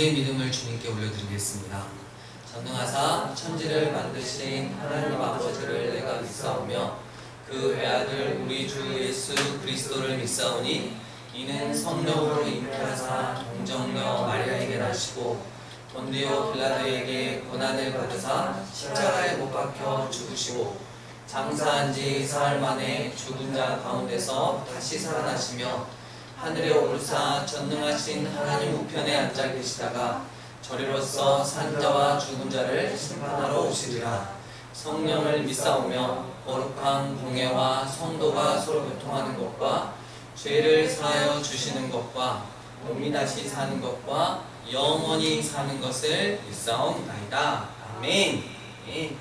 우리의 믿음을 주님께 올려드리겠습니다. 전능하사 천지를 만드신 하나님 아버지를 내가 믿사오며 그 외아들 우리 주 예수 그리스도를 믿사오니 이는 성령으로 잉태하사 동정녀 마리아에게 나시고 본디오 빌라도에게 고난을 받으사 십자가에 못 박혀 죽으시고 장사한 지 사흘 만에 죽은 자 가운데서 다시 살아나시며 하늘에 오르사 전능하신 하나님 우편에 앉아 계시다가 저리로서 산 자와 죽은 자를 심판하러 오시리라. 성령을 믿사오며 거룩한 공예와 성도가 서로 교통하는 것과 죄를 사하여 주시는 것과 몸이 다시 사는 것과 영원히 사는 것을 믿사옵나이다. 아멘. Yeah.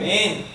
아멘.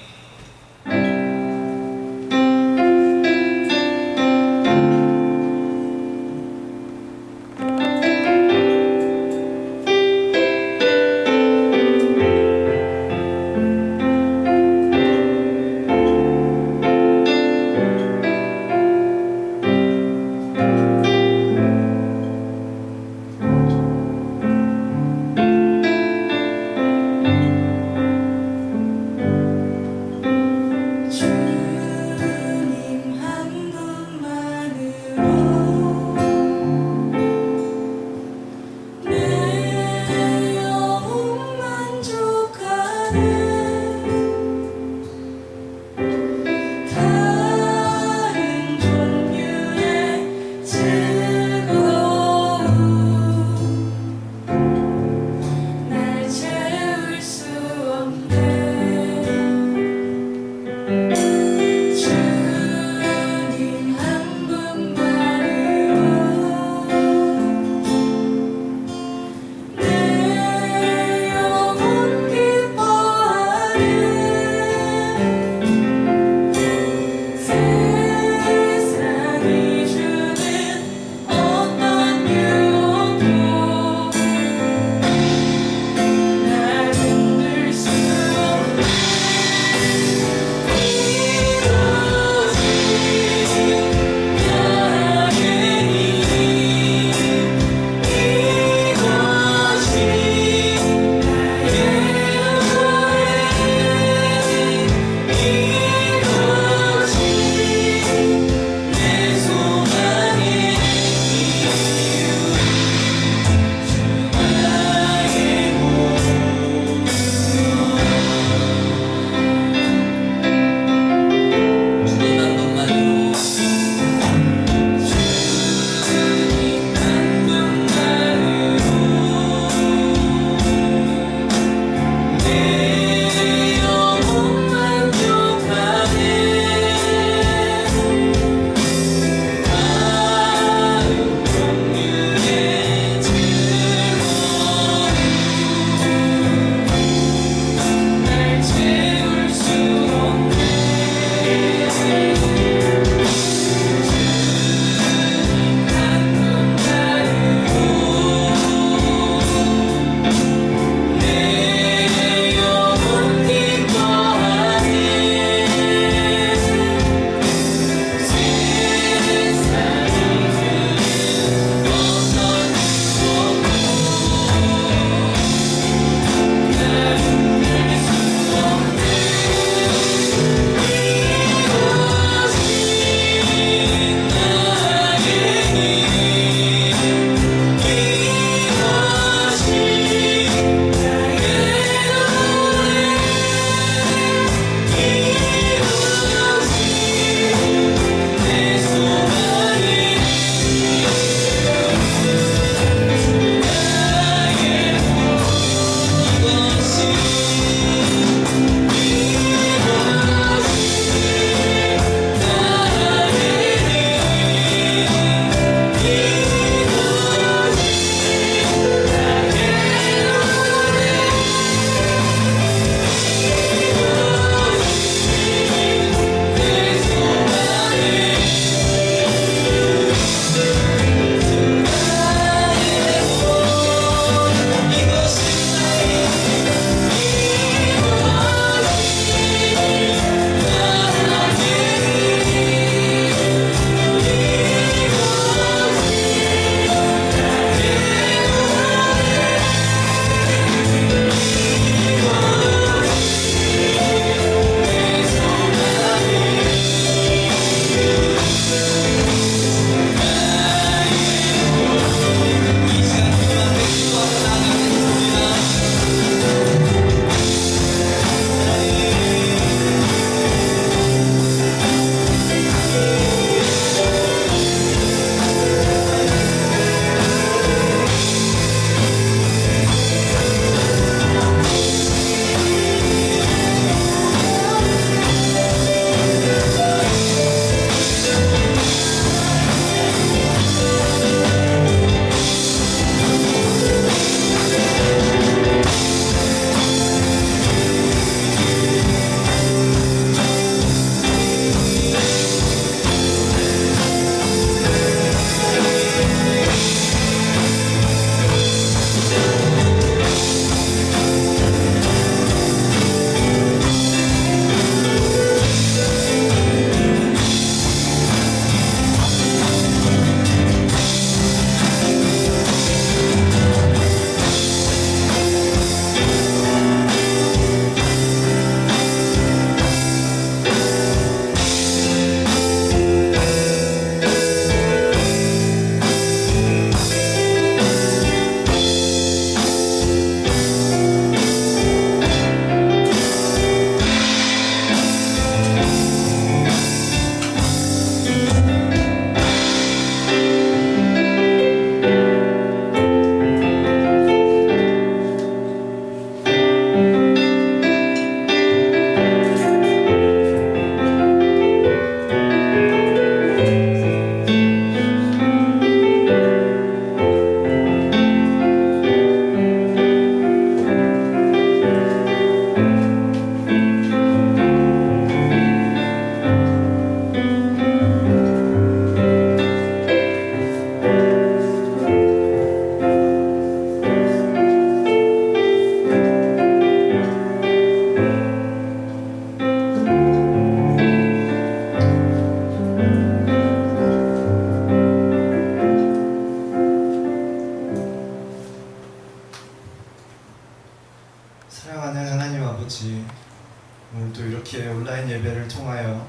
오늘도 이렇게 온라인 예배를 통하여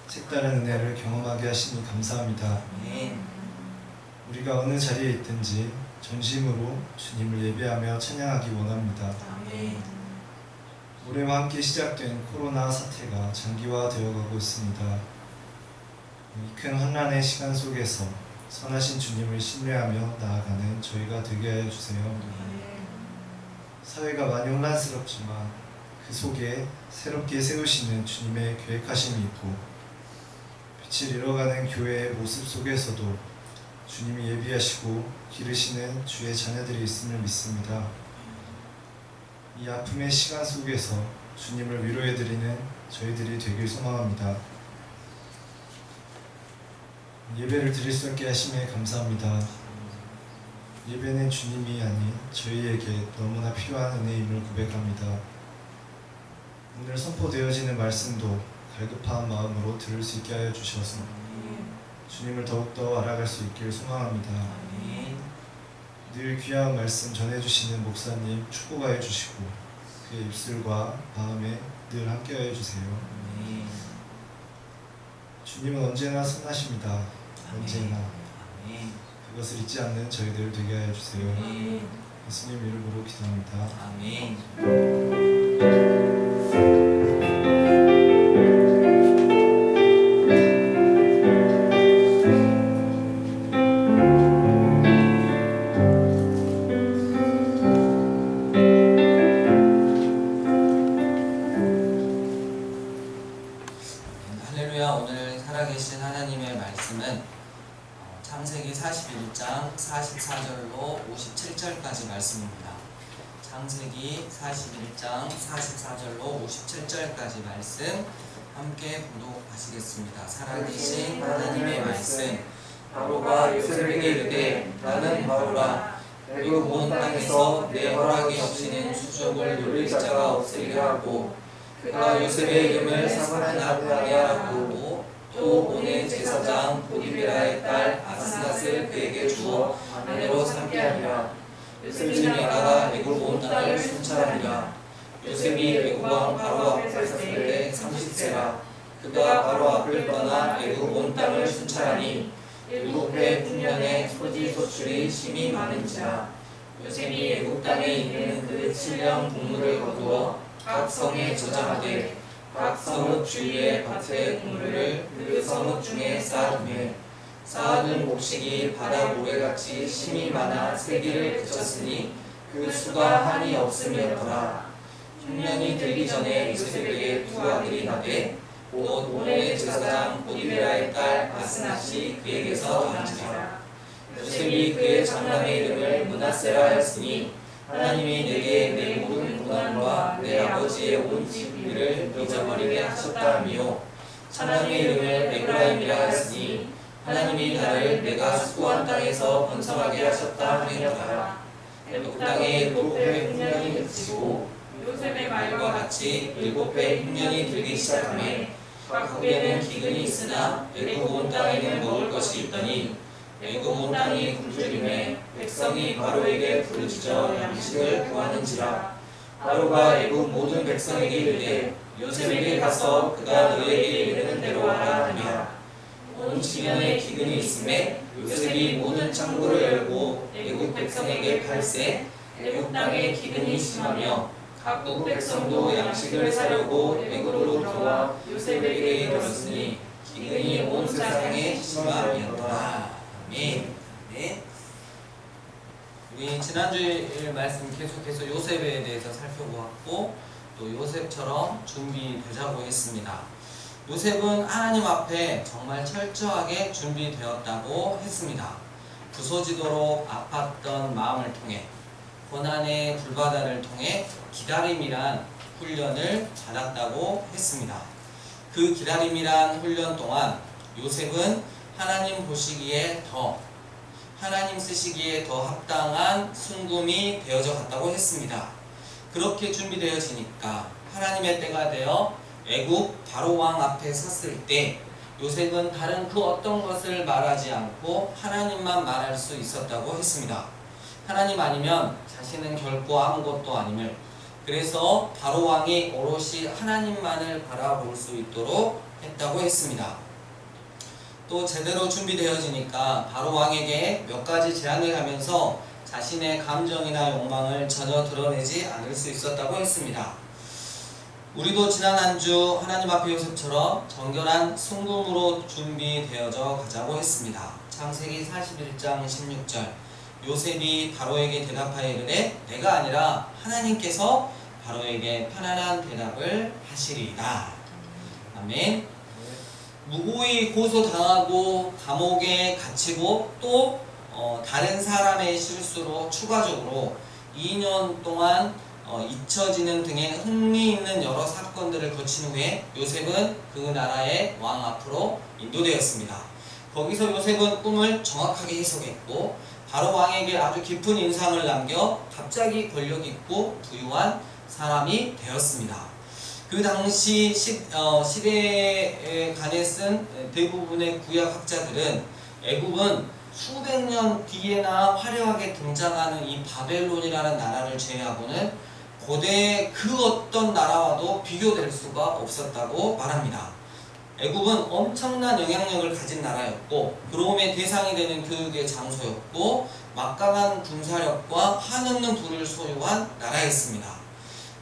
색다른 은혜를 경험하게 하시니 감사합니다. 아멘. 우리가 어느 자리에 있든지 전심으로 주님을 예배하며 찬양하기 원합니다. 아멘. 올해와 함께 시작된 코로나 사태가 장기화되어 가고 있습니다. 이 큰 환난의 시간 속에서 선하신 주님을 신뢰하며 나아가는 저희가 되게 하여 주세요. 사회가 많이 혼란스럽지만 그 속에 새롭게 세우시는 주님의 계획하심이 있고 빛을 잃어가는 교회의 모습 속에서도 주님이 예비하시고 기르시는 주의 자녀들이 있음을 믿습니다. 이 아픔의 시간 속에서 주님을 위로해드리는 저희들이 되길 소망합니다. 예배를 드릴 수 있게 하심에 감사합니다. 예배는 주님이 아닌 저희에게 너무나 필요한 은혜임을 고백합니다. 오늘 선포되어지는 말씀도 갈급한 마음으로 들을 수 있게 하여 주셔서 주님을 더욱더 알아갈 수 있길 소망합니다. 늘 귀한 말씀 전해주시는 목사님 축복하여 주시고 그의 입술과 마음에 늘 함께하여 주세요. 주님은 언제나 선하십니다. 언제나 그것을 잊지 않는 저희들 되게 하여 주세요. 예수님 이름으로 기도합니다. 아멘. 할렐루야. 오늘 살아계신 하나님의 말씀은 창세기 41장 44절로 57절까지 말씀입니다. 창세기 41장 44절로 57절까지 말씀 함께 봉독하시겠습니다. 살아계신 하나님의 말씀. 바로가 요셉에게 이르되 나는 바로라. 애굽 온 땅에서 내 허락이 없이는 수족을 누릴 자가 없으리라 하고 그가 요셉의 이름을 사바나하게 하고 또 온의 제사장 보디베라의 딸 아스낫을 그에게 주어 아내로 삼게 하니라. 요셉이 나가 애굽 온 땅을 순찰하니라. 요셉이 애굽 왕 바로 앞에 섰을 때 30세라. 그가 바로 앞을 떠나 애굽 온 땅을 순찰하니 일곱해 풍년에 소지 소출이 심히 많은지라. 요셉이 애굽 땅에 있는 그 7년 곡물을 거두어 각 성에 저장하되 각 성읍 주위의 밭에 곡물을 그 성읍 중에 쌓아두매 쌓아둔 곡식이 바다 모래같이 심이 많아 세기를 그쳤으니 그 수가 한이 없음이었더라. 흉년이 들기 전에 요셉에게 두 아들이 나되 곧 온의 제사장 보디베라의 딸 아스낫이 그에게서 난지라. 요셉이 그의 장남의 이름을 므낫세라 하였으니 하나님이 내게 내 모든 고난과 내 아버지의 온 집일을 잊어버리게 하셨다 하며 장남의 이름을 에브라임이라 하였으니 하나님이 나를 내가 수고한 땅에서 번성하게 하셨다 하였더라. 애굽 땅에 7해 흉년이 그치고 요셉의 말과 같이 7해 흉년이 들기 시작하매 각국에는 기근이 있으나 애굽 온 땅에는 먹을 것이 있더니 애굽 온 땅이 굶주림에 백성이 바로에게 부르짖어 양식을 구하는지라. 바로가 애굽 모든 백성에게 이르되 요셉에게 가서 그가 너에게 이르는 대로 하라 하며 온 지면에 기근이 있음에 요셉이 모든 창고를 열고 애굽 백성에게 팔세 애굽 땅에 기근이 심하며 각국 백성도 양식을 사려고 애굽으로 들어와 요셉에게 이르렀으니 기근이 온 세상에 심함이었더라. 아멘. 네. 우리 지난주일 말씀 계속해서 요셉에 대해서 살펴보았고 또 요셉처럼 준비되자고 했습니다. 요셉은 하나님 앞에 정말 철저하게 준비되었다고 했습니다. 부서지도록 아팠던 마음을 통해 고난의 불바다를 통해 기다림이란 훈련을 받았다고 했습니다. 그 기다림이란 훈련 동안 요셉은 하나님 보시기에 하나님 쓰시기에 더 합당한 순금이 되어져 갔다고 했습니다. 그렇게 준비되어지니까 하나님의 때가 되어 애굽 바로 왕 앞에 섰을 때 요셉은 다른 그 어떤 것을 말하지 않고 하나님만 말할 수 있었다고 했습니다. 하나님 아니면 자신은 결코 아무것도 아님을 그래서 바로 왕이 오롯이 하나님만을 바라볼 수 있도록 했다고 했습니다. 또 제대로 준비되어지니까 바로 왕에게 몇 가지 제안을 하면서 자신의 감정이나 욕망을 전혀 드러내지 않을 수 있었다고 했습니다. 우리도 지난 한 주 하나님 앞에 요셉처럼 정결한 순금으로 준비되어져 가자고 했습니다. 창세기 41장 16절 요셉이 바로에게 대답하여 이르되 내가 아니라 하나님께서 바로에게 편안한 대답을 하시리이다. 아멘. 무고히 고소당하고 감옥에 갇히고 또 다른 사람의 실수로 추가적으로 2년 동안 잊혀지는 등의 흥미있는 여러 사건들을 거친 후에 요셉은 그 나라의 왕 앞으로 인도되었습니다. 거기서 요셉은 꿈을 정확하게 해석했고 바로 왕에게 아주 깊은 인상을 남겨 갑자기 권력 있고 부유한 사람이 되었습니다. 그 당시 시대에 관해 쓴 대부분의 구약학자들은 애굽은 수백 년 뒤에나 화려하게 등장하는 이 바벨론이라는 나라를 제외하고는 고대 그 어떤 나라와도 비교될 수가 없었다고 말합니다. 애굽은 엄청난 영향력을 가진 나라였고 그롬의 대상이 되는 교육의 장소였고 막강한 군사력과 한없는 부를 소유한 나라였습니다.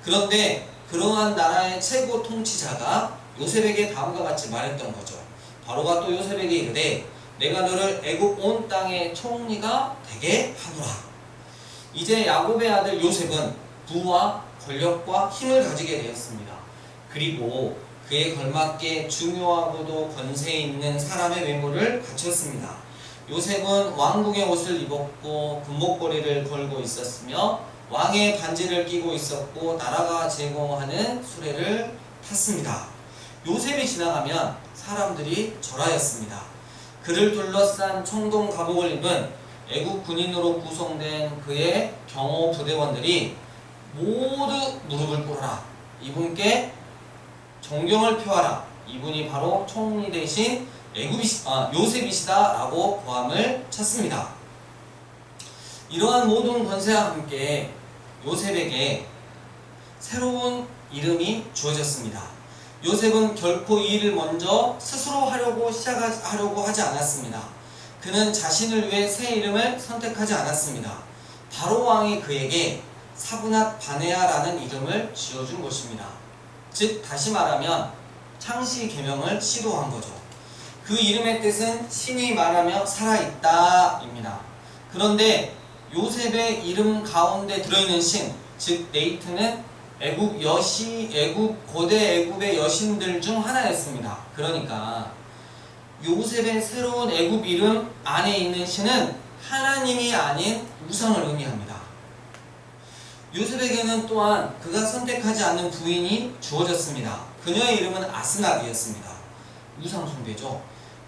그런데 그러한 나라의 최고 통치자가 요셉에게 다음과 같이 말했던 거죠. 바로가 또 요셉에게 이르되 내가 너를 애굽 온 땅의 총리가 되게 하노라. 이제 야곱의 아들 요셉은 부와 권력과 힘을 가지게 되었습니다. 그리고 그에 걸맞게 중요하고도 권세 있는 사람의 외모를 갖췄습니다. 요셉은 왕궁의 옷을 입었고 금목걸이를 걸고 있었으며 왕의 반지를 끼고 있었고 나라가 제공하는 수레를 탔습니다. 요셉이 지나가면 사람들이 절하였습니다. 그를 둘러싼 청동 갑옷을 입은 애국 군인으로 구성된 그의 경호 부대원들이 모두 무릎을 꿇어라. 이분께 존경을 표하라. 이분이 바로 총리 대신 요셉이시다 라고 고함을 쳤습니다. 이러한 모든 권세와 함께 요셉에게 새로운 이름이 주어졌습니다. 요셉은 결코 이 일을 먼저 스스로 하려고 하지 않았습니다. 그는 자신을 위해 새 이름을 선택하지 않았습니다. 바로 왕이 그에게 사브낫 바네아라는 이름을 지어준 것입니다. 즉 다시 말하면 창시 계명을 시도한 거죠. 그 이름의 뜻은 신이 말하며 살아있다 입니다. 그런데 요셉의 이름 가운데 들어있는 신, 즉 네이트는 고대 애굽의 여신들 중 하나였습니다. 그러니까 요셉의 새로운 애굽 이름 안에 있는 신은 하나님이 아닌 우상을 의미합니다. 요셉에게는 또한 그가 선택하지 않는 부인이 주어졌습니다. 그녀의 이름은 아스낫이었습니다. 우상 숭배죠.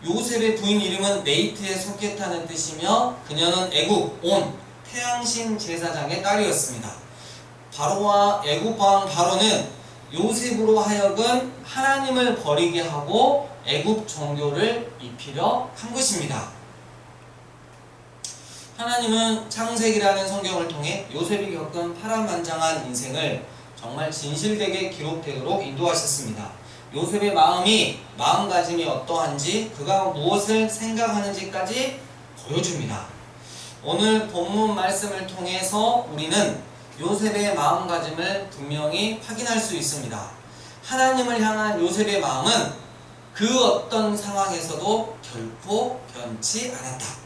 요셉의 부인 이름은 네이트에 속했다는 뜻이며 그녀는 애굽 온 태양신 제사장의 딸이었습니다. 바로와 애굽 왕 바로는 요셉으로 하여금 하나님을 버리게 하고 애굽 종교를 입히려 한 것입니다. 하나님은 창세기라는 성경을 통해 요셉이 겪은 파란만장한 인생을 정말 진실되게 기록되도록 인도하셨습니다. 요셉의 마음가짐이 어떠한지 그가 무엇을 생각하는지까지 보여줍니다. 오늘 본문 말씀을 통해서 우리는 요셉의 마음가짐을 분명히 확인할 수 있습니다. 하나님을 향한 요셉의 마음은 그 어떤 상황에서도 결코 변치 않았다.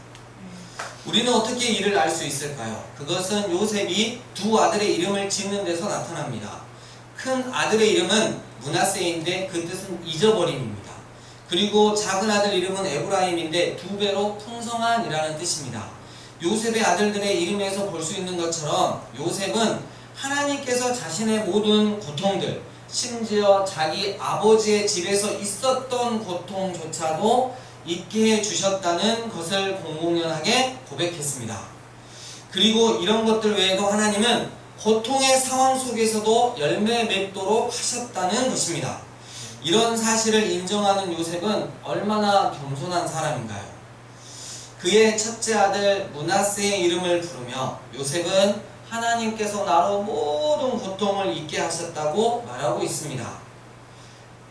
우리는 어떻게 이를 알 수 있을까요? 그것은 요셉이 두 아들의 이름을 짓는 데서 나타납니다. 큰 아들의 이름은 므낫세인데 그 뜻은 잊어버림입니다. 그리고 작은 아들 이름은 에브라임인데 두 배로 풍성한이라는 뜻입니다. 요셉의 아들들의 이름에서 볼 수 있는 것처럼 요셉은 하나님께서 자신의 모든 고통들, 심지어 자기 아버지의 집에서 있었던 고통조차도 잊게 해주셨다는 것을 공공연하게 고백했습니다. 그리고 이런 것들 외에도 하나님은 고통의 상황 속에서도 열매 맺도록 하셨다는 것입니다. 이런 사실을 인정하는 요셉은 얼마나 겸손한 사람인가요? 그의 첫째 아들 므낫세의 이름을 부르며 요셉은 하나님께서 나로 모든 고통을 잊게 하셨다고 말하고 있습니다.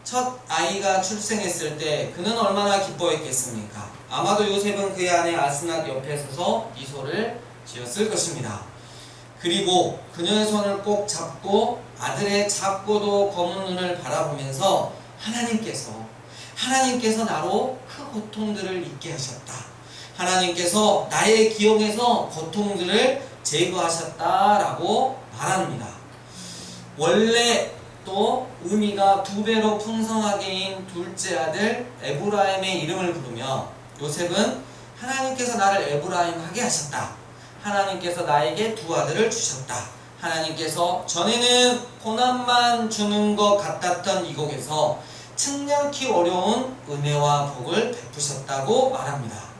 첫 아이가 출생했을 때 그는 얼마나 기뻐했겠습니까? 아마도 요셉은 그의 아내 아스낫 옆에 서서 미소를 지었을 것입니다. 그리고 그녀의 손을 꼭 잡고 아들의 작고도 검은 눈을 바라보면서 하나님께서 나로 그 고통들을 잊게 하셨다. 하나님께서 나의 기억에서 고통들을 제거하셨다라고 말합니다. 원래 또 의미가 2배로 풍성하게인 둘째 아들 에브라임의 이름을 부르며 요셉은 하나님께서 나를 에브라임 하게 하셨다. 하나님께서 나에게 2 아들을 주셨다. 하나님께서 전에는 고난만 주는 것 같았던 이곳에서 측량키 어려운 은혜와 복을 베푸셨다고 말합니다.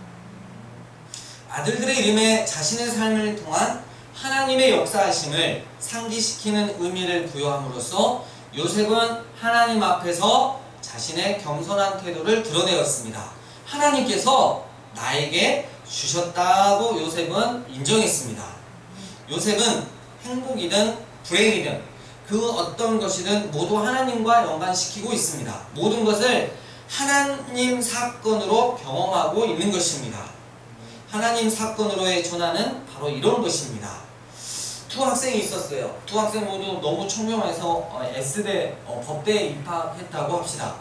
아들들의 이름에 자신의 삶을 통한 하나님의 역사하심을 상기시키는 의미를 부여함으로써 요셉은 하나님 앞에서 자신의 겸손한 태도를 드러내었습니다. 하나님께서 나에게 주셨다고 요셉은 인정했습니다. 요셉은 행복이든 불행이든 그 어떤 것이든 모두 하나님과 연관시키고 있습니다. 모든 것을 하나님 사건으로 경험하고 있는 것입니다. 하나님 사건으로의 전환은 바로 이런 것입니다. 2 학생이 있었어요. 2 학생 모두 너무 총명해서 S대 법대에 입학했다고 합시다.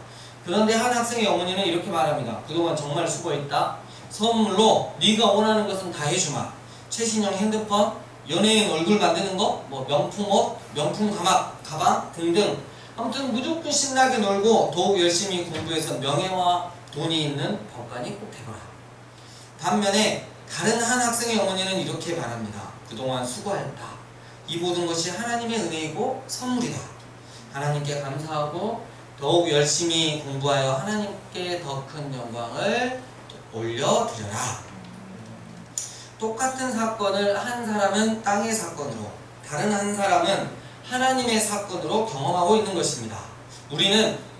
그런데 한 학생의 어머니는 이렇게 말합니다. 그동안 정말 수고했다. 선물로 네가 원하는 것은 다 해주마. 최신형 핸드폰, 연예인 얼굴 만드는 거, 뭐 명품 옷, 명품 가방 등등. 아무튼 무조건 신나게 놀고 더욱 열심히 공부해서 명예와 돈이 있는 법관이 꼭 되거라. 반면에 다른 한 학생의 어머니는 이렇게 말합니다. 그동안 수고했다. 이 모든 것이 하나님의 은혜이고 선물이다. 하나님께 감사하고 더욱 열심히 공부하여 하나님께 더 큰 영광을 올려드려라. 똑같은 사건을 한 사람은 땅의 사건으로, 다른 한 사람은 하나님의 사건으로 경험하고 있는 것입니다. 우리는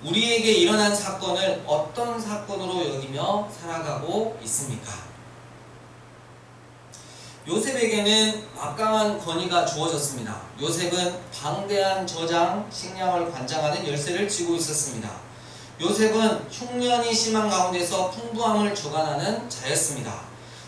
우리에게 일어난 사건을 어떤 사건으로 여기며 살아가고 있습니까? 요셉에게는 막강한 권위가 주어졌습니다. 요셉은 방대한 저장, 식량을 관장하는 열쇠를 쥐고 있었습니다. 요셉은 흉년이 심한 가운데서 풍부함을 주관하는 자였습니다.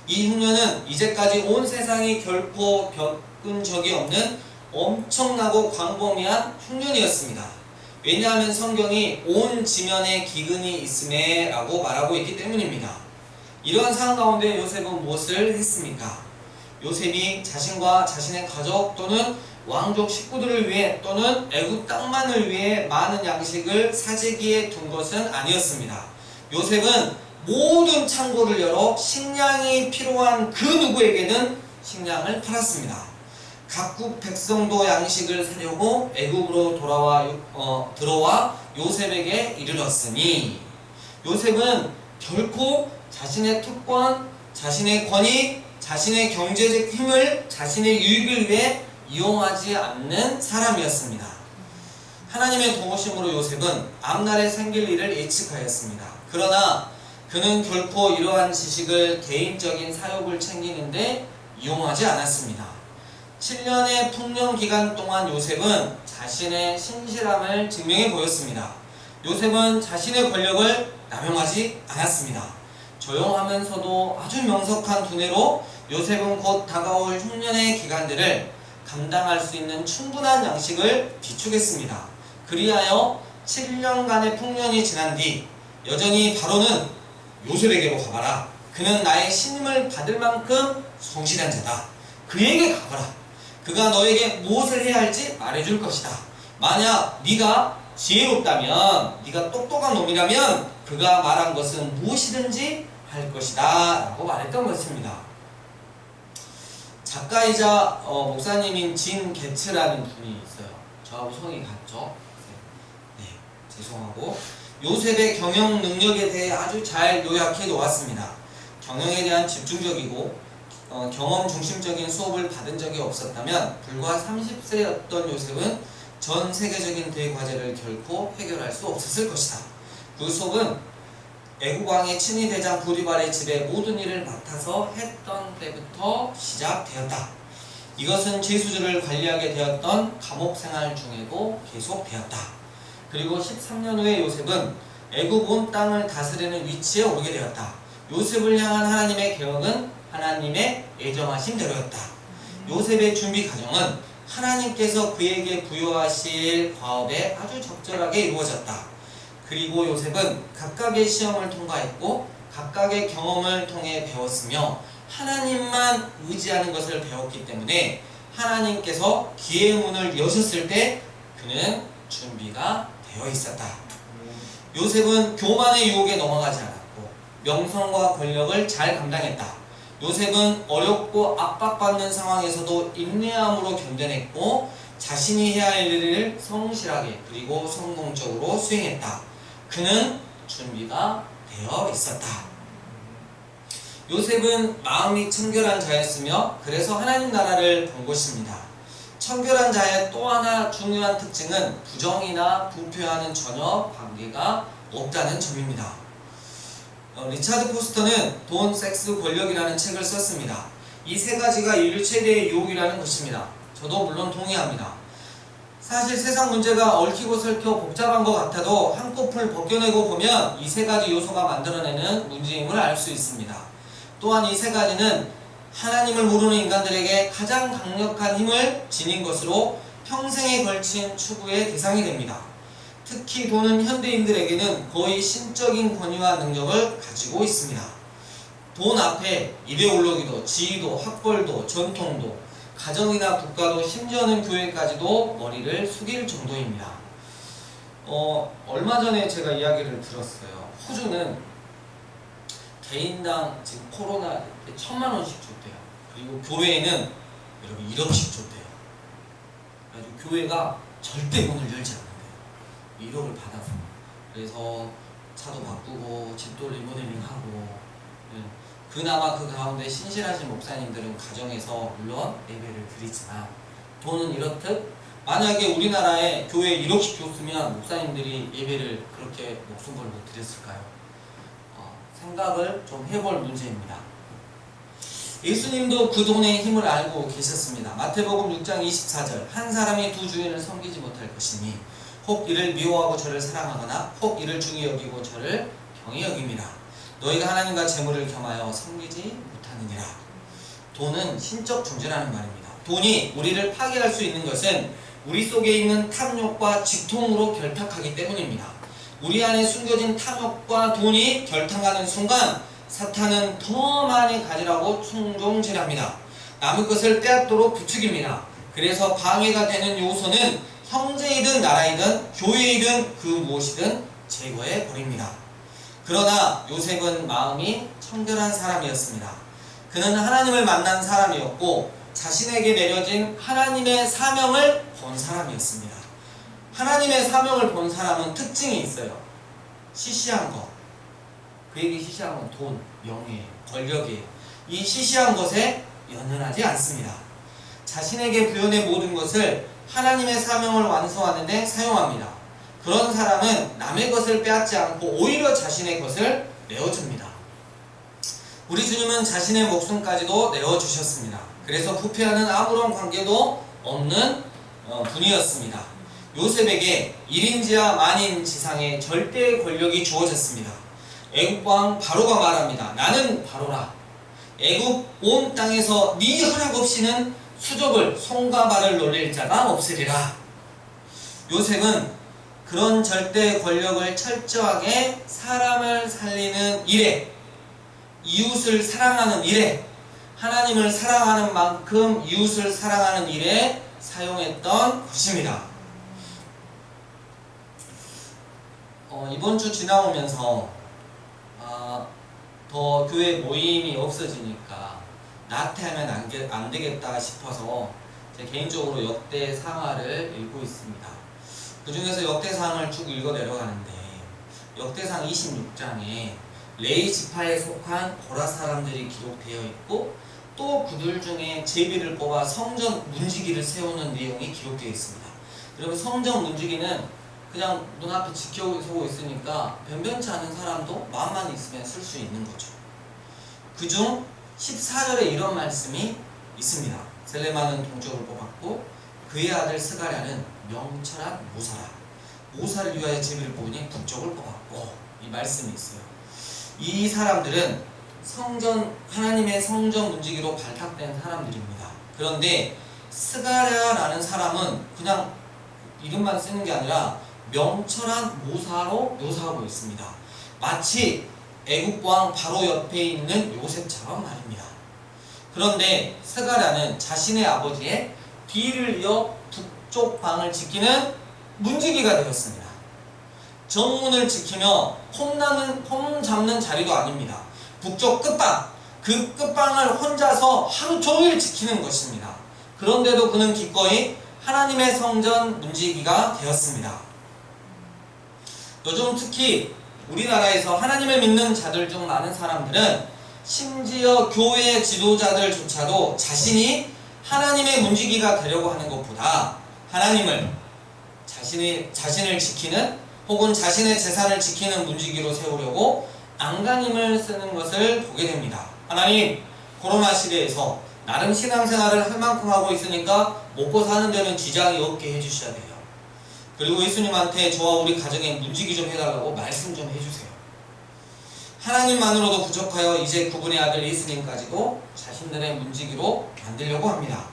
이 흉년은 이제까지 온 세상이 결코 겪은 적이 없는 엄청나고 광범위한 흉년이었습니다. 왜냐하면 성경이 온 지면에 기근이 있음에 라고 말하고 있기 때문입니다. 이러한 상황 가운데 요셉은 무엇을 했습니까? 요셉이 자신과 자신의 가족 또는 왕족 식구들을 위해 또는 애굽 땅만을 위해 많은 양식을 사재기에 둔 것은 아니었습니다. 요셉은 모든 창고를 열어 식량이 필요한 그 누구에게는 식량을 팔았습니다. 각국 백성도 양식을 사려고 애굽으로 들어와 요셉에게 이르렀으니 요셉은 결코 자신의 특권, 자신의 권위, 자신의 경제적 힘을 자신의 유익을 위해 이용하지 않는 사람이었습니다. 하나님의 도우심으로 요셉은 앞날에 생길 일을 예측하였습니다. 그러나 그는 결코 이러한 지식을 개인적인 사욕을 챙기는데 이용하지 않았습니다. 7년의 풍년 기간 동안 요셉은 자신의 신실함을 증명해 보였습니다. 요셉은 자신의 권력을 남용하지 않았습니다. 조용하면서도 아주 명석한 두뇌로 요셉은 곧 다가올 흉년의 기간들을 감당할 수 있는 충분한 양식을 비축했습니다. 그리하여 7년간의 풍년이 지난 뒤 여전히 바로는 요셉에게로 가봐라. 그는 나의 신임을 받을 만큼 성실한 자다. 그에게 가봐라. 그가 너에게 무엇을 해야 할지 말해줄 것이다. 만약 네가 지혜롭다면, 네가 똑똑한 놈이라면 그가 말한 것은 무엇이든지 할 것이다 라고 말했던 것입니다. 작가이자 목사님인 진 게츠라는 분이 있어요. 저하고 성이 같죠? 네, 죄송하고 요셉의 경영 능력에 대해 아주 잘 요약해 놓았습니다. 경영에 대한 집중적이고 경험 중심적인 수업을 받은 적이 없었다면 불과 30세였던 요셉은 전 세계적인 대과제를 결코 해결할 수 없었을 것이다. 그 수업은 애국왕의 친위대장 보디발의 집에 모든 일을 맡아서 했던 때부터 시작되었다. 이것은 제수주를 관리하게 되었던 감옥 생활 중에도 계속되었다. 그리고 13년 후에 요셉은 애굽 온 땅을 다스리는 위치에 오르게 되었다. 요셉을 향한 하나님의 계획은 하나님의 예정하신 대로였다. 요셉의 준비 과정은 하나님께서 그에게 부여하실 과업에 아주 적절하게 이루어졌다. 그리고 요셉은 각각의 시험을 통과했고 각각의 경험을 통해 배웠으며 하나님만 의지하는 것을 배웠기 때문에 하나님께서 기회의 문을 여셨을 때 그는 준비가 되어 있었다. 요셉은 교만의 유혹에 넘어가지 않았고 명성과 권력을 잘 감당했다. 요셉은 어렵고 압박받는 상황에서도 인내함으로 견뎌냈고 자신이 해야 할 일을 성실하게 그리고 성공적으로 수행했다. 그는 준비가 되어 있었다. 요셉은 마음이 청결한 자였으며 그래서 하나님 나라를 본 것입니다. 청결한 자의 또 하나 중요한 특징은 부정이나 부패와는 전혀 관계가 없다는 점입니다. 리차드 포스터는 돈, 섹스, 권력이라는 책을 썼습니다. 이 세 가지가 인류 최대의 유혹이라는 것입니다. 저도 물론 동의합니다. 사실 세상 문제가 얽히고 설켜 복잡한 것 같아도 한꺼풀 벗겨내고 보면 이 세 가지 요소가 만들어내는 문제임을 알 수 있습니다. 또한 이 세 가지는 하나님을 모르는 인간들에게 가장 강력한 힘을 지닌 것으로 평생에 걸친 추구의 대상이 됩니다. 특히 돈은 현대인들에게는 거의 신적인 권위와 능력을 가지고 있습니다. 돈 앞에 이데올로기도, 지위도, 학벌도, 전통도, 가정이나 국가도, 심지어는 교회까지도 머리를 숙일 정도입니다. 얼마 전에 제가 이야기를 들었어요. 호주는 개인당 지금 코로나 때 1,000만 원씩 줬대요. 그리고 교회에는 여러분 1억씩 줬대요. 그래서 교회가 절대 문을 열지 않는데요. 1억을 받아서. 그래서 차도 바꾸고 집도 리모델링하고. 그나마 그 가운데 신실하신 목사님들은 가정에서 물론 예배를 드리지만 돈은 이렇듯 만약에 우리나라에 교회에 1억씩 줬으면 목사님들이 예배를 그렇게 목숨 걸고 드렸을까요? 생각을 좀 해볼 문제입니다. 예수님도 그 돈의 힘을 알고 계셨습니다. 마태복음 6장 24절 한 사람이 두 주인을 섬기지 못할 것이니 혹 이를 미워하고 저를 사랑하거나 혹 이를 중히 여기고 저를 경히 여김이라. 너희가 하나님과 재물을 겸하여 섬기지 못하느니라. 돈은 신적 존재라는 말입니다. 돈이 우리를 파괴할 수 있는 것은 우리 속에 있는 탐욕과 직통으로 결탁하기 때문입니다. 우리 안에 숨겨진 탐욕과 돈이 결탁하는 순간 사탄은 더 많이 가지라고 충동질합니다. 남의 것을 빼앗도록 부추깁니다. 그래서 방해가 되는 요소는 형제이든 나라이든 교회이든 그 무엇이든 제거해 버립니다. 그러나 요셉은 마음이 청결한 사람이었습니다. 그는 하나님을 만난 사람이었고 자신에게 내려진 하나님의 사명을 본 사람이었습니다. 하나님의 사명을 본 사람은 특징이 있어요. 시시한 것. 그에게 시시한 건 돈, 명예, 권력이에요. 이 시시한 것에 연연하지 않습니다. 자신에게 부여된 모든 것을 하나님의 사명을 완수하는 데 사용합니다. 그런 사람은 남의 것을 빼앗지 않고 오히려 자신의 것을 내어줍니다. 우리 주님은 자신의 목숨까지도 내어주셨습니다. 그래서 부패하는 아무런 관계도 없는 분이었습니다. 요셉에게 1인지하 만인지상의 절대 권력이 주어졌습니다. 애국왕 바로가 말합니다. 나는 바로라. 애국 온 땅에서 네 허락 없이는 수족을 손과 발을 놀릴 자가 없으리라. 요셉은 그런 절대 권력을 철저하게 사람을 살리는 일에, 이웃을 사랑하는 일에, 하나님을 사랑하는 만큼 이웃을 사랑하는 일에 사용했던 것입니다. 이번 주 지나오면서 더 교회 모임이 없어지니까 나태하면 안 되겠다 싶어서 제 개인적으로 역대상하를 읽고 있습니다. 그 중에서 역대상을 쭉 읽어 내려가는데 역대상 26장에 레위 지파에 속한 고라 사람들이 기록되어 있고 또 그들 중에 제비를 뽑아 성전 문지기를 세우는 내용이 기록되어 있습니다. 여러분 성전 문지기는 그냥 눈앞에 지켜보고 있으니까 변변치 않은 사람도 마음만 있으면 쓸 수 있는 거죠. 그중 14절에 이런 말씀이 있습니다. 셀레마는 동족을 뽑았고 그의 아들 스가랴는 명철한 모사를 위하여 제비를 뽑으니 북쪽을 뽑았고, 이 말씀이 있어요. 이 사람들은 하나님의 성전 문지기로 발탁된 사람들입니다. 그런데 스가랴라는 사람은 그냥 이름만 쓰는 게 아니라 명철한 모사로 묘사하고 있습니다. 마치 애국 왕 바로 옆에 있는 요셉처럼 말입니다. 그런데 스가랴는 자신의 아버지의 뒤를 이어 북쪽 방을 지키는 문지기가 되었습니다. 정문을 지키며 홈 잡는 자리도 아닙니다. 북쪽 끝방, 그 끝방을 혼자서 하루 종일 지키는 것입니다. 그런데도 그는 기꺼이 하나님의 성전 문지기가 되었습니다. 요즘 특히 우리나라에서 하나님을 믿는 자들 중 많은 사람들은 심지어 교회 지도자들조차도 자신이 하나님의 문지기가 되려고 하는 것보다 하나님을 자신을 지키는 혹은 자신의 재산을 지키는 문지기로 세우려고 안간힘을 쓰는 것을 보게 됩니다. 하나님, 코로나 시대에서 나름 신앙생활을 할 만큼 하고 있으니까 먹고 사는 데는 지장이 없게 해주셔야 돼요. 그리고 예수님한테 저와 우리 가정에 문지기 좀 해달라고 말씀 좀 해주세요. 하나님만으로도 부족하여 이제 그분의 아들 예수님까지도 자신들의 문지기로 만들려고 합니다.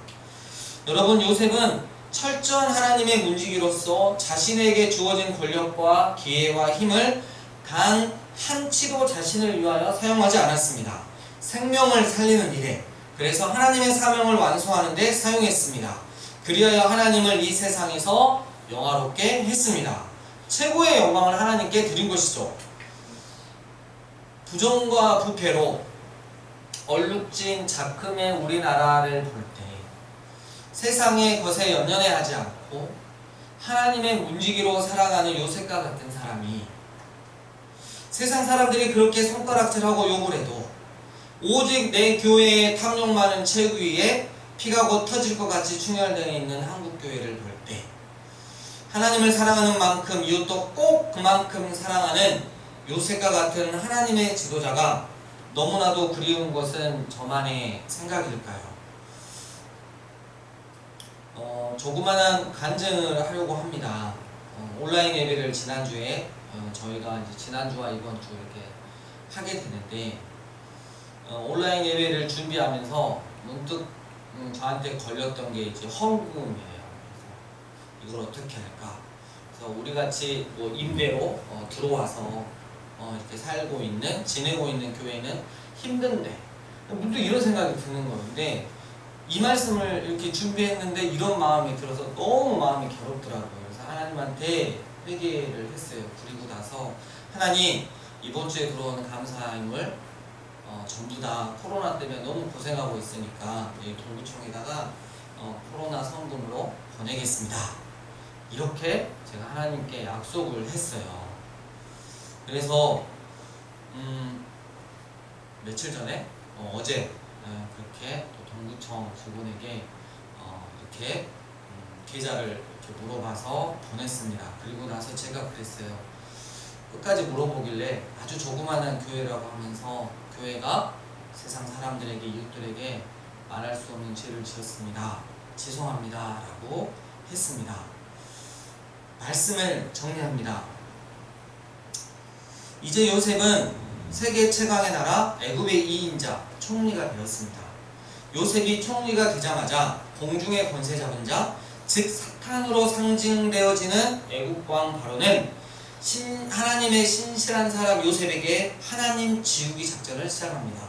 여러분, 요셉은 철저한 하나님의 문지기로서 자신에게 주어진 권력과 기회와 힘을 단 한치도 자신을 위하여 사용하지 않았습니다. 생명을 살리는 일에, 그래서 하나님의 사명을 완수하는 데 사용했습니다. 그리하여 하나님을 이 세상에서 영화롭게 했습니다. 최고의 영광을 하나님께 드린 것이죠. 부정과 부패로 얼룩진 작금의 우리나라를 볼 때 세상의 것에 연연해하지 않고 하나님의 문지기로 살아가는 요셉과 같은 사람이 세상 사람들이 그렇게 손가락질하고 욕을 해도 오직 내 교회의 탐욕 많은 최고위에 피가 곧 터질 것 같이 충혈되어 있는 한국교회를 볼 때 하나님을 사랑하는 만큼 이웃도 꼭 그만큼 사랑하는 요셉과 같은 하나님의 지도자가 너무나도 그리운 것은 저만의 생각일까요? 조그만한 간증을 하려고 합니다. 온라인 예배를 지난주에 저희가 이제 지난주와 이번 주 이렇게 하게 되는데 온라인 예배를 준비하면서 문득 저한테 걸렸던 게 이제 헌금이에요. 그래서 이걸 어떻게 할까? 그래서 우리 같이 뭐 임대로 들어와서 이렇게 살고 있는, 지내고 있는 교회는 힘든데 문득 이런 생각이 드는 건데 이 말씀을 이렇게 준비했는데 이런 마음이 들어서 너무 마음이 괴롭더라고요. 그래서 하나님한테 회개를 했어요. 그리고 나서 하나님, 이번 주에 들어오는 감사함을 전부 다 코로나 때문에 너무 고생하고 있으니까 동구청에다가 코로나 성금으로 보내겠습니다. 이렇게 제가 하나님께 약속을 했어요. 그래서 며칠 전에 어제 그렇게 또 동구청 직원에게 이렇게 계좌를 이렇게 물어봐서 보냈습니다. 그리고 나서 제가 그랬어요. 끝까지 물어보길래 아주 조그마한 교회라고 하면서 교회가 세상 사람들에게, 이웃들에게 말할 수 없는 죄를 지었습니다. 죄송합니다 라고 했습니다. 말씀을 정리합니다. 이제 요셉은 세계 최강의 나라 애굽의 2인자 총리가 되었습니다. 요셉이 총리가 되자마자 공중의 권세 잡은 자, 즉 사탄으로 상징되어지는 애국 왕 바로는 하나님의 신실한 사람 요셉에게 하나님 지우기 작전을 시작합니다.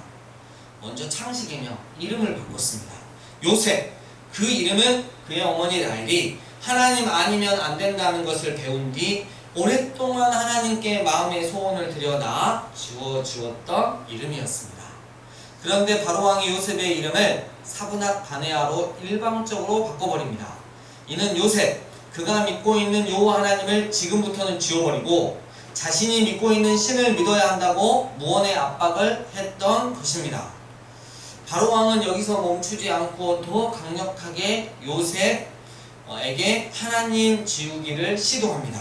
먼저 창식이며 이름을 바꿨습니다. 요셉, 그 이름은 그의 어머니 라헬이 하나님 아니면 안 된다는 것을 배운 뒤 오랫동안 하나님께 마음의 소원을 들여 지어주었던 이름이었습니다. 그런데 바로왕이 요셉의 이름을 사브낫 바네아로 일방적으로 바꿔버립니다. 이는 요셉, 그가 믿고 있는 여호와 하나님을 지금부터는 지워버리고 자신이 믿고 있는 신을 믿어야 한다고 무언의 압박을 했던 것입니다. 바로왕은 여기서 멈추지 않고 더 강력하게 요셉에게 하나님 지우기를 시도합니다.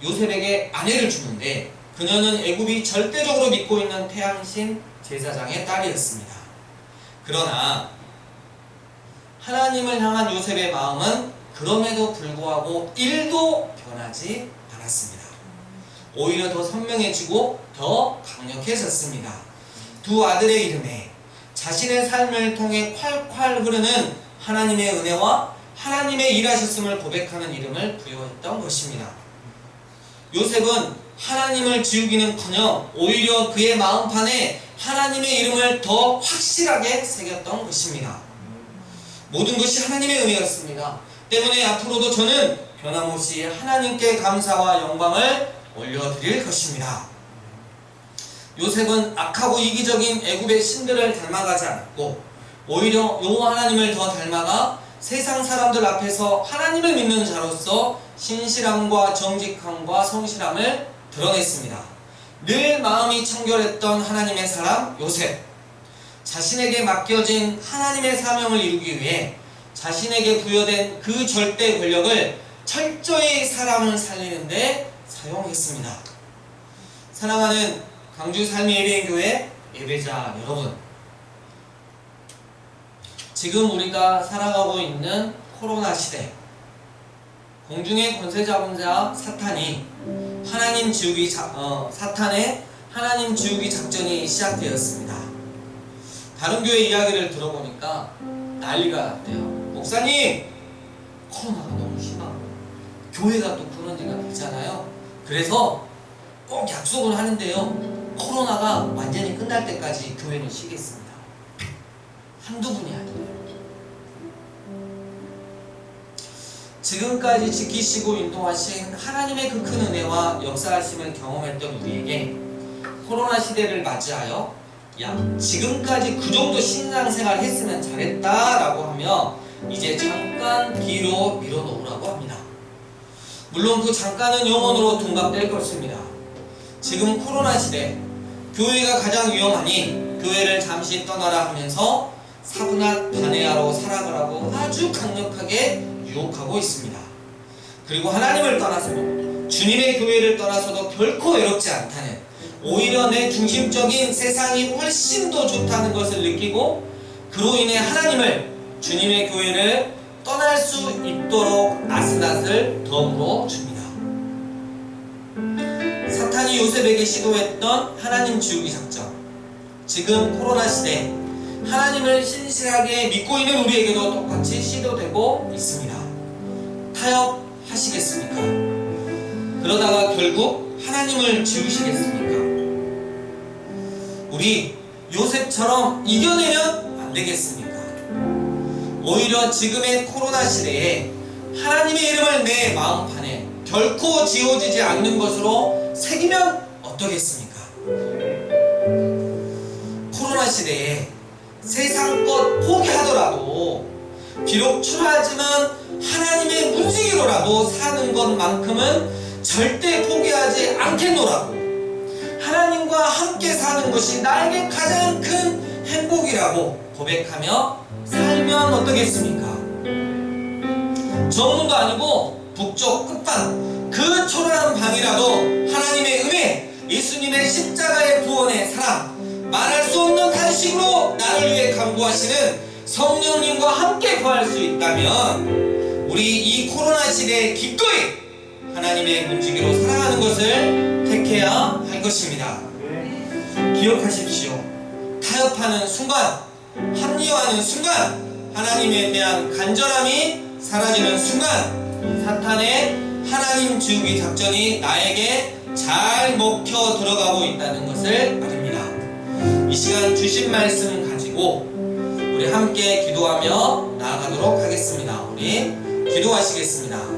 요셉에게 아내를 주는데 그녀는 애굽이 절대적으로 믿고 있는 태양신 제사장의 딸이었습니다. 그러나 하나님을 향한 요셉의 마음은 그럼에도 불구하고 1도 변하지 않았습니다. 오히려 더 선명해지고 더 강력해졌습니다. 두 아들의 이름에 자신의 삶을 통해 콸콸 흐르는 하나님의 은혜와 하나님의 일하셨음을 고백하는 이름을 부여했던 것입니다. 요셉은 하나님을 지우기는커녕 오히려 그의 마음판에 하나님의 이름을 더 확실하게 새겼던 것입니다. 모든 것이 하나님의 은혜였습니다. 때문에 앞으로도 저는 변함없이 하나님께 감사와 영광을 올려드릴 것입니다. 요셉은 악하고 이기적인 애굽의 신들을 닮아가지 않았고 오히려 여호와 하나님을 더 닮아가 세상 사람들 앞에서 하나님을 믿는 자로서 신실함과 정직함과 성실함을 드러냈습니다. 늘 마음이 청결했던 하나님의 사람 요셉, 자신에게 맡겨진 하나님의 사명을 이루기 위해 자신에게 부여된 그 절대 권력을 철저히 사람을 살리는 데 사용했습니다. 사랑하는 광주 삶의 예배인교회 예배자 여러분, 지금 우리가 살아가고 있는 코로나 시대, 공중의 권세 잡은 자 사탄이 사탄의 하나님 지우기 작전이 시작되었습니다. 다른 교회 이야기를 들어보니까 난리가 났대요. 목사님, 코로나가 너무 심하고 교회가 또 그런 지가 되잖아요. 그래서 꼭 약속을 하는데요, 코로나가 완전히 끝날 때까지 교회는 쉬겠습니다. 한두 분이 아니에요. 지금까지 지키시고 인도하신 하나님의 그 큰 은혜와 역사하심을 경험했던 우리에게 코로나 시대를 맞이하여 지금까지 그 정도 신앙생활 했으면 잘했다라고 하며 이제 잠깐 뒤로 밀어놓으라고 합니다. 물론 그 잠깐은 영원으로 둔갑될 것입니다. 지금 코로나 시대 교회가 가장 위험하니 교회를 잠시 떠나라 하면서 사분한 단회하로 살아가라고 아주 강력하게 유혹하고 있습니다. 그리고 하나님을 떠나서도, 주님의 교회를 떠나서도 결코 외롭지 않다는, 오히려 내 중심적인 세상이 훨씬 더 좋다는 것을 느끼고 그로 인해 하나님을, 주님의 교회를 떠날 수 있도록 아슬아슬 덤으로 줍니다. 사탄이 요셉에게 시도했던 하나님 지우기 작전, 지금 코로나 시대 하나님을 신실하게 믿고 있는 우리에게도 똑같이 시도되고 있습니다. 타협하시겠습니까? 그러다가 결국 하나님을 지우시겠습니까? 우리 요셉처럼 이겨내면 안 되겠습니까? 오히려 지금의 코로나 시대에 하나님의 이름을 내 마음판에 결코 지워지지 않는 것으로 새기면 어떠겠습니까? 코로나 시대에 세상 것 포기하더라도, 비록 초라하지만 하나님의 문지기로라도 사는 것만큼은 절대 포기하지 않겠노라고, 하나님과 함께 사는 것이 나에게 가장 큰 행복이라고 고백하며 살면 어떠겠습니까? 정문도 아니고 북쪽 끝방, 그 초라한 방이라도 하나님의 은혜, 예수님의 십자가의 구원의 사랑, 말할 수 없는 탄식으로 나를 위해 간구하시는 성령님과 함께 구할 수 있다면 우리 이 코로나 시대에 기꺼이 하나님의 문지기로 살아가는 것을 택해야 할 것입니다. 기억하십시오. 타협하는 순간, 합리화하는 순간, 하나님에 대한 간절함이 사라지는 순간 사탄의 하나님 지우기 작전이 나에게 잘 먹혀 들어가고 있다는 것을 말입니다. 이 시간 주신 말씀 가지고 우리 함께 기도하며 나아가도록 하겠습니다. 우리 기도하시겠습니다.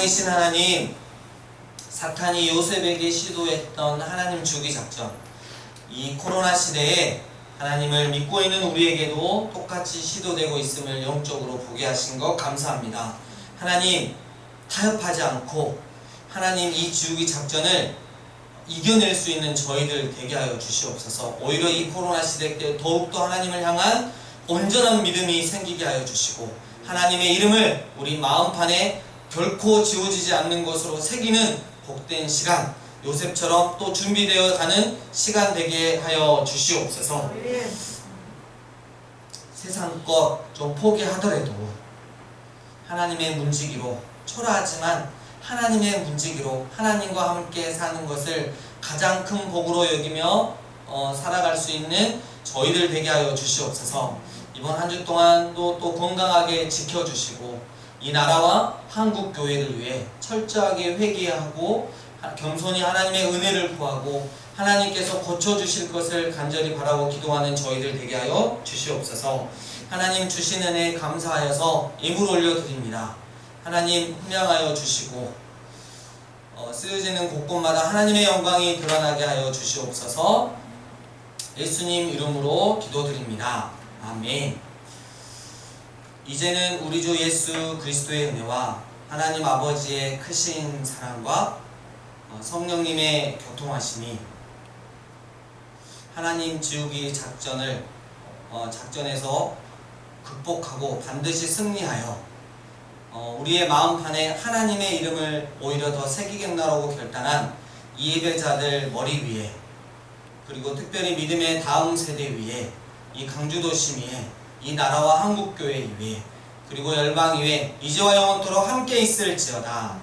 살아계신 하나님, 사탄이 요셉에게 시도했던 하나님 주기 작전, 이 코로나 시대에 하나님을 믿고 있는 우리에게도 똑같이 시도되고 있음을 영적으로 보게 하신 것 감사합니다. 하나님, 타협하지 않고 하나님 이 지우기 작전을 이겨낼 수 있는 저희들 되게 하여 주시옵소서. 오히려 이 코로나 시대 때 더욱더 하나님을 향한 온전한 믿음이 생기게 하여 주시고, 하나님의 이름을 우리 마음판에 결코 지워지지 않는 것으로 새기는 복된 시간, 요셉처럼 또 준비되어 가는 시간 되게 하여 주시옵소서. 세상 것 좀 포기하더라도 하나님의 문지기로, 초라하지만 하나님의 문지기로 하나님과 함께 사는 것을 가장 큰 복으로 여기며 살아갈 수 있는 저희들 되게 하여 주시옵소서. 이번 한 주 동안도 또 건강하게 지켜주시고, 이 나라와 한국 교회를 위해 철저하게 회개하고 겸손히 하나님의 은혜를 구하고 하나님께서 고쳐주실 것을 간절히 바라고 기도하는 저희들 되게 하여 주시옵소서. 하나님 주신 은혜 감사하여서 예물 올려드립니다. 하나님 훈양하여 주시고 쓰여지는 곳곳마다 하나님의 영광이 드러나게 하여 주시옵소서. 예수님 이름으로 기도드립니다. 아멘. 이제는 우리 주 예수 그리스도의 은혜와 하나님 아버지의 크신 사랑과 성령님의 교통하심이 하나님 지우기 작전에서 극복하고 반드시 승리하여 우리의 마음판에 하나님의 이름을 오히려 더 새기겠나라고 결단한 이 예배자들 머리 위에, 그리고 특별히 믿음의 다음 세대 위에, 이 강주도심 위에, 이 나라와 한국교회 위에, 그리고 열방 위에 이제와 영원토록 함께 있을지어다.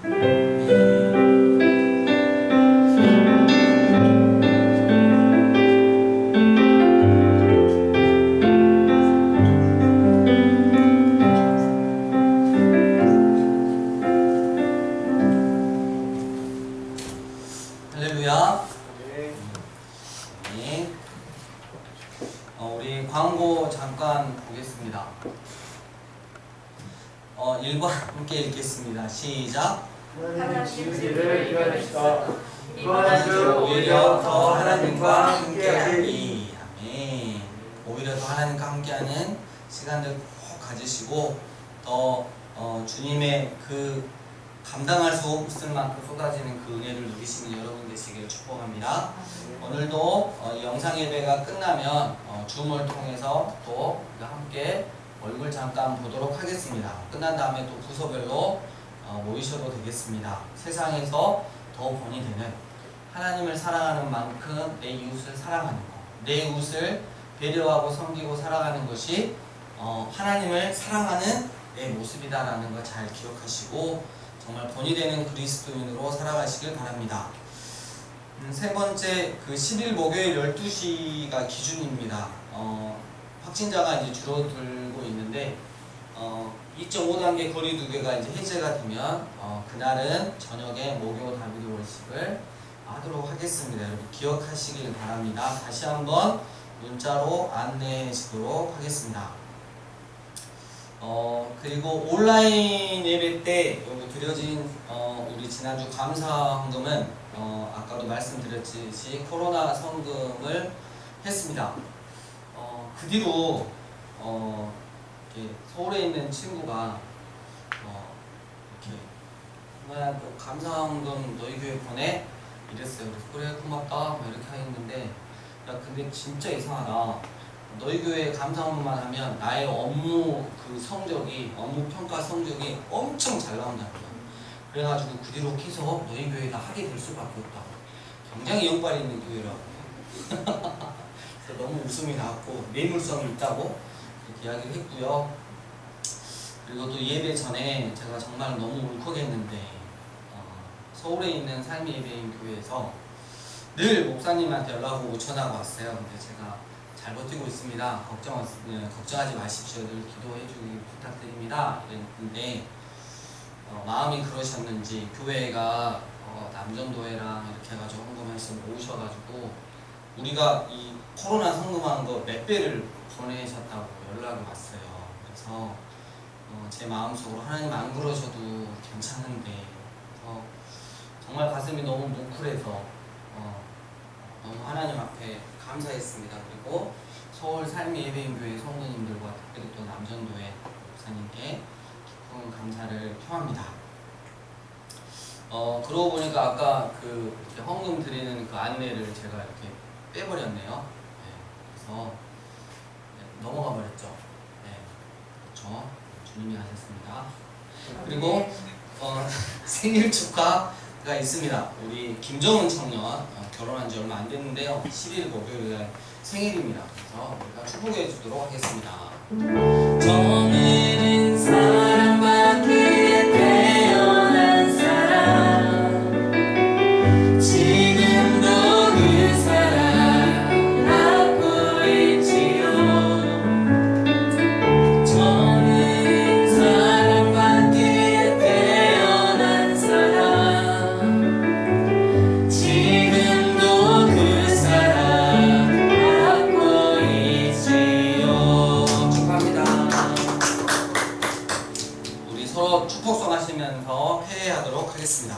할렐루야. 네. 우리 광고 잠깐 보겠습니다. 1번 함께 읽겠습니다. 시작. 하나님 지으기를 이겨내시다. 이번 주 오히려 더 하나님과 함께하리. 아멘. 오히려 더 하나님과 함께하는 시간들 꼭 가지시고 더 주님의 그 감당할 수 없을 만큼 쏟아지는 그 은혜를 누리시는 여러분 되시길 축복합니다. 오늘도 이 영상 예배가 끝나면 줌을 통해서 또 함께 얼굴 잠깐 보도록 하겠습니다. 끝난 다음에 또 부서별로 모이셔도 되겠습니다. 세상에서 더 본이 되는 하나님을 사랑하는 만큼 내 이웃을 사랑하는 것, 내 이웃을 배려하고 섬기고 살아가는 것이 하나님을 사랑하는 내 모습이다라는 거 잘 기억하시고 정말 본이 되는 그리스도인으로 살아가시길 바랍니다. 세 번째, 그 10일 목요일 12시가 기준입니다. 확진자가 이제 줄어들고 있는데 2.5단계 거리두기가 이제 해제가 되면 그날은 저녁에 목요 다비드 월십을 하도록 하겠습니다. 여러분 기억하시길 바랍니다. 다시 한번 문자로 안내해주도록 하겠습니다. 그리고 온라인 예배 때 여기 드려진 우리 지난주 감사 헌금은 아까도 말씀드렸듯이 코로나 성금을 했습니다. 그 뒤로 이렇게 서울에 있는 친구가 이렇게 엄마야 그 감사 헌금 너희 교회 보내? 이랬어요. 그래서 그래 고맙다 막 이렇게 했는데, 야 근데 진짜 이상하다. 너희 교회 감사 헌금만 하면 나의 업무 그 성적이, 업무 평가 성적이 엄청 잘 나온다는 거야. 그래가지고 그 뒤로 계속 너희 교회가 하게 될 수밖에 없다고. 굉장히 영빨이 있는 교회라고. 그래서 너무 웃음이 나왔고 매물성이 있다고 이렇게 이야기를 했고요. 그리고 또 예배 전에 제가 정말 너무 울컥했는데 서울에 있는 삶의 예배인 교회에서 늘 목사님한테 연락 오고 전화가 왔어요. 근데 제가 잘 버티고 있습니다. 걱정하지 마십시오. 늘 기도해 주기 부탁드립니다. 그랬는데 마음이 그러셨는지 교회가 남전도회랑 이렇게 해가지고 헌금해서 모으셔가지고 우리가 이 코로나 성금한 거 몇 배를 보내셨다고 연락이 왔어요. 그래서 제 마음속으로 하나님 안 그러셔도 괜찮은데 정말 가슴이 너무 뭉클해서 너무 하나님 앞에 감사했습니다. 그리고 서울 삶의 예배인교회 성도님들과 특별히 또 남전도회 목사님께 깊은 감사를 표합니다. 그러고 보니까 아까 그 이렇게 헌금 드리는 그 안내를 제가 이렇게 빼버렸네요. 네, 그래서 넘어가 버렸죠. 네, 그렇죠. 주님이 하셨습니다. 그리고 생일 축하가 있습니다. 우리 김정은 청년 결혼한 지 얼마 안 됐는데요. 10일 목요일날 생일입니다. 그래서 우리가 축복해 주도록 하겠습니다. 저는 사랑받기에 태어난 사람, 지금도 그 사랑 갖고 있지요. 저는 사랑받기에 태어난 사람, 지금도 그 사랑 갖고 있지요. 축하합니다. 우리 서로 축복송 하시면서 회개하도록 하겠습니다.